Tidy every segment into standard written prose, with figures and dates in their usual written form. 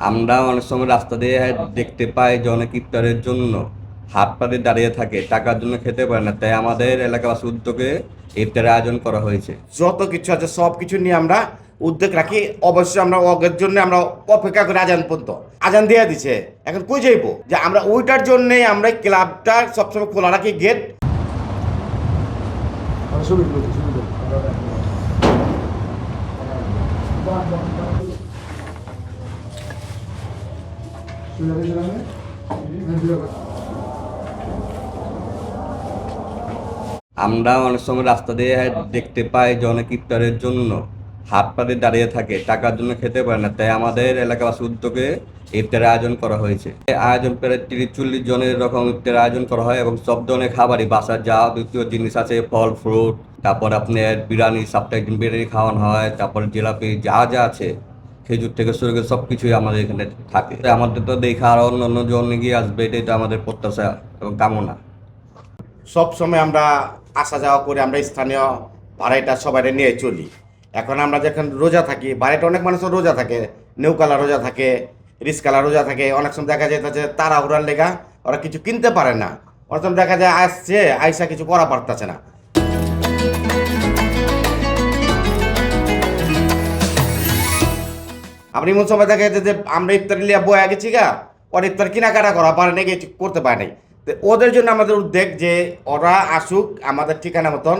আমরা অনেক সময় রাস্তা দিয়ে দেখতে পাই যে অনেক ইফতারের জন্য হাত পাতে দাঁড়িয়ে থাকে, টাকার জন্য খেতে পারে না। তাই আমাদের এলাকাবাসী উদ্যোগে ইফতারের আয়োজন করা হয়েছে। যত কিছু আছে সব কিছু নিয়ে আমরা উদ্যোগ রাখি। অবশ্যই আমরা অগের জন্য আমরা অপেক্ষা করি আজান পর্যন্ত। আজান দিয়ে দিছে, এখন কই যাইবো যে আমরা ওইটার জন্যই আমরা ক্লাবটা সবসময় খোলা রাখি গেট। আমরা অনেক সময় রাস্তা দিয়ে দেখতে পাই যে অনেক ইফতারের জন্য হাত পাতে দাঁড়িয়ে থাকে, টাকার জন্য খেতে পারে না। তাই আমাদের এলাকাবাসী উদ্যোগে ইফতারের আয়োজন করা হয়েছে। এই আয়োজন প্রায় 30-40 জনের রকম ইফতারের আয়োজন করা হয় এবং সব ধরনের খাবারই, বাসার যা দ্বিতীয় জিনিস আছে, ফল ফ্রুট, তারপর আপনার বিরিয়ানি, সপ্তাহে একদিন বিরিয়ানি খাওয়ানো হয়, তারপর জিলাপি, যা যা আছে খেজুর থেকে শুরু করে সব কিছুই আমাদের এখানে থাকে। তাই আমাদের তো দেখে আরও অন্য জন এগিয়ে আসবে, এটাই তো আমাদের প্রত্যাশা এবং কামনা। সব সময় আমরা আসা যাওয়া করে আমরা স্থানীয় ভাড়াইটা সবাই নিয়ে চলি। এখন আমরা যখন রোজা থাকি, বাড়িটা অনেক মানুষের রোজা থাকে, নেউকালা রোজা থাকে, রিসকালা রোজা থাকে। অনেক সময় দেখা যায় যে তাড়াহুড়ার লেগা ওরা কিছু কিনতে পারে না। অনেক সময় দেখা যায় আসছে আইসা কিছু করা পারতেছে না। আপনি এমন সময় দেখা যাচ্ছে যে আমরা ইফতার লিয়া বয়ে গেছি গা, ওর ইফতার কেনাকাটা করা পারে না, কিছু করতে পারে নাই। তো ওদের জন্য আমাদের উদ্যোগ যে ওরা আসুক আমাদের ঠিকানা মতন,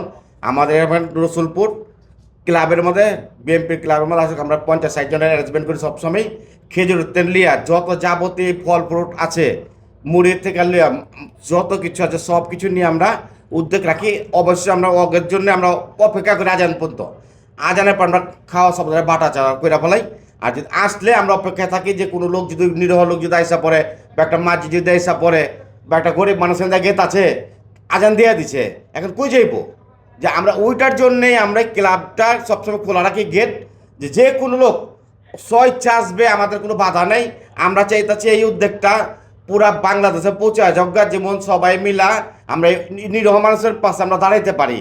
আমাদের রসুলপুর ক্লাবের মধ্যে, বিএমপি ক্লাবের মধ্যে আসুক। আমরা 50-60 জনের অ্যারেঞ্জমেন্ট করি সবসময়। খেজুর তেল লিয়া যত যাবতীয় ফল ফ্রুট আছে, মুড়ির থেকে লিয়া যত কিছু আছে সব কিছু নিয়ে আমরা উদ্যোগ রাখি। অবশ্যই আমরা অগের জন্য আমরা অপেক্ষা করি আজান পর্যন্ত। আজানের পর আমরা খাওয়া সব ধরনের বাটা চাওয়া করে ফেলাই। আর যদি আসলে আমরা অপেক্ষায় থাকি যে কোনো লোক যদি নিরহ লোক যদি আইসা পড়ে, বা একটা মাঝি যদি আইসা পড়ে, বা একটা গরিব মানুষের গেত আছে, আজান দিয়ে দিছে, এখন কই যাইবো যে আমরা ওইটার জন্যই আমরা ক্লাবটা সবসময় খোলা রাখি গেট। যে কোনো লোক স্বইচ্ছা আসবে, আমাদের কোনো বাধা নেই। আমরা চাইতেছি এই উদ্যোগটা পুরা বাংলাদেশে পৌঁছায়, যেমন সবাই মিলা আমরা নিরহ মানুষের পাশে আমরা দাঁড়াইতে পারি।